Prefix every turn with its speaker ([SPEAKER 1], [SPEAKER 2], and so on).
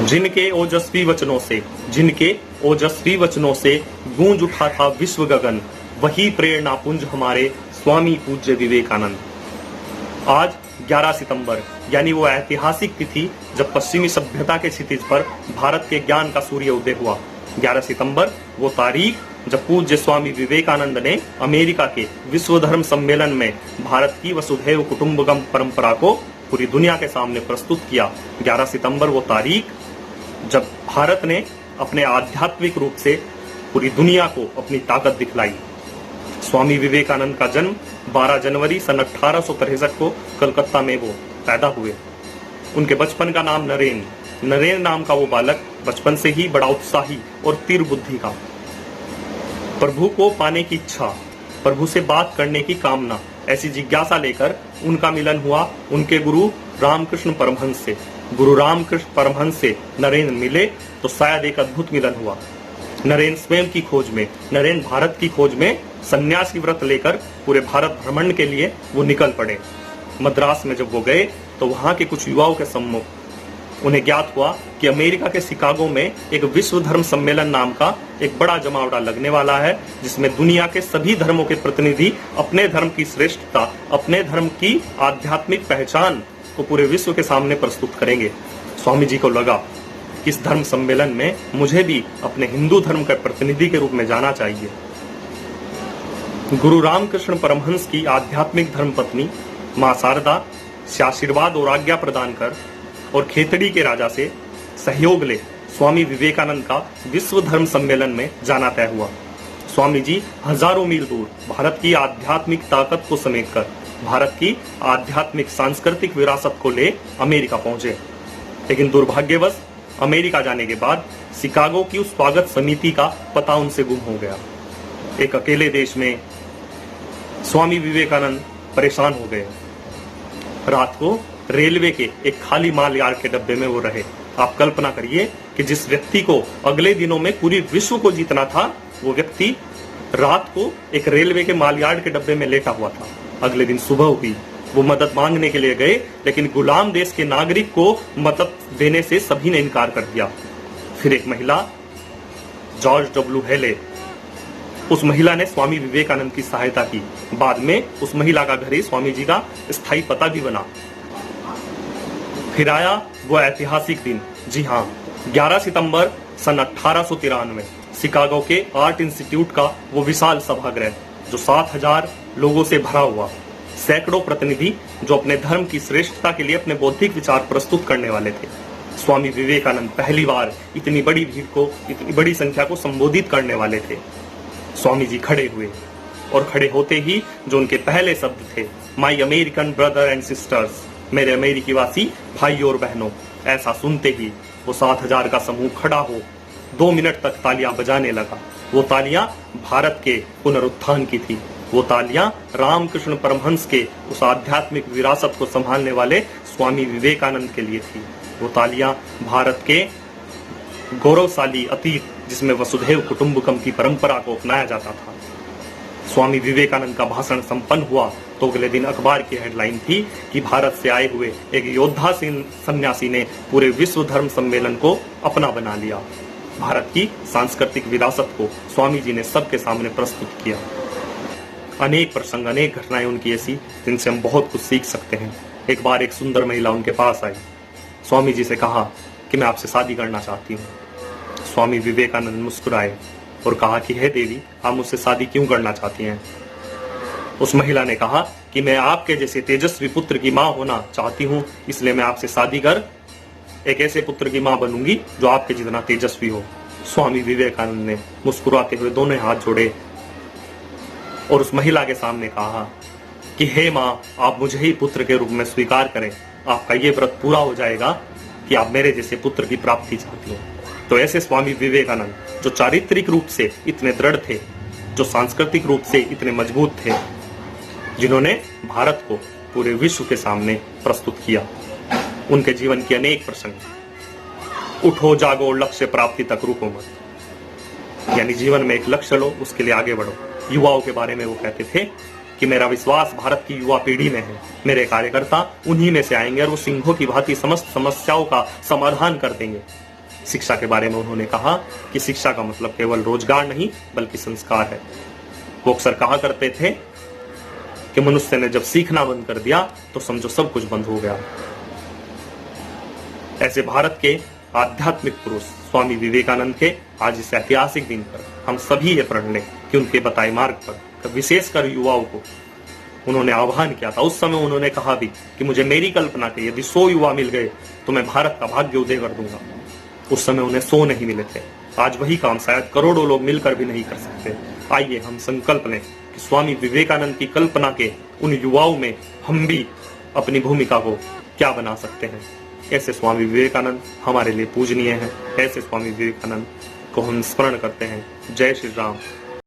[SPEAKER 1] जिनके ओजस्वी वचनों से गूंज उठा था विश्व गगन, वही प्रेरणा पुंज हमारे स्वामी पूज्य विवेकानंद। आज 11 सितंबर यानी वो ऐतिहासिक तिथि जब पश्चिमी सभ्यता के क्षितिज पर भारत के ज्ञान का सूर्य उदय हुआ। 11 सितंबर वो तारीख जब पूज्य स्वामी विवेकानंद ने अमेरिका के विश्व धर्म सम्मेलन में भारत की वसुधैव कुटुंबकम परंपरा को पूरी दुनिया के सामने प्रस्तुत किया। 11 सितंबर वो तारीख जब भारत ने अपने आध्यात्मिक रूप से पूरी दुनिया को अपनी ताकत दिखलाई। स्वामी विवेकानंद का जन्म 12 जनवरी सन 1863 को कलकत्ता में वो पैदा हुए। उनके बचपन का नाम नरेन नाम का वो बालक बचपन से ही बड़ा उत्साही और तीव्र बुद्धि का, प्रभु को पाने की इच्छा, प्रभु से बात करने की कामना, ऐसी जिज्ञासा लेकर उनका मिलन हुआ उनके गुरु रामकृष्ण परमहंस से। गुरु रामकृष्ण परमहंस से नरेन मिले तो शायद एक अद्भुत मिलन हुआ। नरेन स्वयं की खोज में, नरेन भारत की खोज में सन्यासी व्रत लेकर पूरे भारत भ्रमण के लिए वो निकल पड़े। मद्रास में जब वो गए तो वहां के कुछ युवाओं के सम्मुख उन्हें ज्ञात हुआ कि अमेरिका के शिकागो में एक विश्व धर्म सम्मेलन नाम का एक बड़ा जमावड़ा लगने वाला है, जिसमें दुनिया के सभी धर्मों के प्रतिनिधि अपने धर्म की श्रेष्ठता, अपने धर्म की आध्यात्मिक पहचान को पूरे विश्व के सामने प्रस्तुत करेंगे। स्वामी जी को लगा कि इस धर्म सम्मेलन में मुझे भी अपने हिंदू धर्म के प्रतिनिधि के रूप में जाना चाहिए। गुरु रामकृष्ण परमहंस की आध्यात्मिक धर्मपत्नी मां शारदा से आशीर्वाद और आज्ञा प्रदान कर और खेतड़ी के राजा से सहयोग ले स्वामी विवेकानंद का विश्व धर्म सम्मेलन में जाना तय हुआ। स्वामी जी हजारों मील दूर भारत की आध्यात्मिक ताकत को समेटकर भारत की आध्यात्मिक सांस्कृतिक विरासत को ले अमेरिका पहुंचे। लेकिन दुर्भाग्यवश अमेरिका जाने के बाद शिकागो की उस स्वागत समिति का पता उनसे गुम हो गया। एक अकेले देश में स्वामी विवेकानंद परेशान हो गए। रात को रेलवे के एक खाली माल यार्ड के डब्बे में वो रहे। आप कल्पना करिए कि जिस व्यक्ति को अगले दिनों में पूरी विश्व को जीतना था, वो व्यक्ति रात को एक रेलवे के माल यार्ड के डब्बे में लेटा हुआ था। अगले दिन सुबह हुई, वो मदद मांगने के लिए गए, लेकिन गुलाम देश के नागरिक को मदद देने से सभी ने इनकार कर दिया। फिर एक महिला जॉर्ज डब्ल्यू हेले, उस महिला ने स्वामी विवेकानंद की सहायता की। बाद में उस महिला का घर ही स्वामी जी का स्थायी पता भी बना। फिर आया वो ऐतिहासिक दिन। जी हाँ, 11 सितंबर सन 1893 शिकागो के आर्ट इंस्टीट्यूट का वो विशाल सभागृह जो 7000 लोगों से भरा हुआ, सैकड़ों प्रतिनिधि जो अपने धर्म की श्रेष्ठता के लिए अपने बौद्धिक विचार प्रस्तुत करने वाले थे। स्वामी विवेकानंद पहली बार इतनी बड़ी भीड़ को, इतनी बड़ी संख्या को संबोधित करने वाले थे। स्वामी जी खड़े हुए और खड़े होते ही जो उनके पहले शब्द थे, माई अमेरिकन ब्रदर एंड सिस्टर्स, मेरे अमेरिकी वासी भाइयों और बहनों। ऐसा सुनते ही वो 7000 का समूह खड़ा हो 2 मिनट तक तालियां बजाने लगा। वो तालियां भारत के पुनरुत्थान की थी। वो तालियां रामकृष्ण परमहंस के उस आध्यात्मिक विरासत को संभालने वाले स्वामी विवेकानंद के लिए थी। वो तालियां भारत के गौरवशाली अतीत, जिसमें वसुधैव कुटुंबकम की परंपरा को अपनाया जाता था। स्वामी विवेकानंद का भाषण संपन्न हुआ तो अगले दिन अखबार की हेडलाइन थी कि भारत से आए हुए एक योद्धा सन्यासी ने पूरे विश्व धर्म सम्मेलन को अपना बना लिया। भारत की सांस्कृतिक विरासत को स्वामी जी ने सबके सामने प्रस्तुत किया। अनेक प्रसंग, अनेक घटनाएं उनकी ऐसी जिनसे हम बहुत कुछ सीख सकते हैं। एक बार एक सुंदर महिला उनके पास आई, स्वामी जी से कहा कि मैं आपसे शादी करना चाहती हूँ। स्वामी विवेकानंद मुस्कुराए और कहा कि हे देवी, आप मुझसे शादी क्यों करना चाहती हैं? उस महिला ने कहा कि मैं आपके जैसे तेजस्वी पुत्र की मां होना चाहती हूं, इसलिए मैं आपसे शादी कर एक ऐसे पुत्र की मां बनूंगी जो आपके जितना तेजस्वी हो। स्वामी विवेकानंद ने मुस्कुराते हुए दोनों हाथ जोड़े और उस महिला के सामने कहा कि हे मां, आप मुझे ही पुत्र के रूप में स्वीकार करें। आपका ये व्रत पूरा हो जाएगा कि आप मेरे जैसे पुत्र की प्राप्ति चाहती हो। तो ऐसे स्वामी विवेकानंद जो चारित्रिक रूप से इतने दृढ़ थे, जो सांस्कृतिक रूप से इतने मजबूत थे, जिन्होंने भारत को पूरे विश्व के सामने प्रस्तुत किया। उनके जीवन की अनेक प्रसंग, उठो जागो लक्ष्य प्राप्ति तक रुको मत, यानी जीवन में एक लक्ष्य लो, उसके लिए आगे बढ़ो। युवाओं के बारे में वो कहते थे कि मेरा विश्वास भारत की युवा पीढ़ी में है, मेरे कार्यकर्ता उन्हीं में से आएंगे और वो सिंहों की भांति समस्त समस्याओं का समाधान कर देंगे। शिक्षा के बारे में उन्होंने कहा कि शिक्षा का मतलब केवल रोजगार नहीं बल्कि संस्कार है। वो अक्सर कहा करते थे कि मनुष्य ने जब सीखना बंद कर दिया तो समझो सब कुछ बंद हो गया। ऐसे भारत के आध्यात्मिक पुरुष स्वामी विवेकानंद के आज इस ऐतिहासिक दिन पर हम सभी ये प्रण लें कि उनके बताए मार्ग पर विशेषकर युवाओं को उन्होंने आह्वान किया था। उस समय उन्होंने कहा भी कि मुझे मेरी कल्पना के यदि 100 युवा मिल गए तो मैं भारत का भाग्य उदय कर दूंगा। उस समय उन्हें 100 नहीं मिले थे। आज वही काम शायद करोड़ों लोग मिलकर भी नहीं कर सकते। आइए हम संकल्प लें कि स्वामी विवेकानंद की कल्पना के उन युवाओं में हम भी अपनी भूमिका को क्या बना सकते हैं। ऐसे स्वामी विवेकानंद हमारे लिए पूजनीय हैं। ऐसे स्वामी विवेकानंद को हम स्मरण करते हैं। जय श्री राम।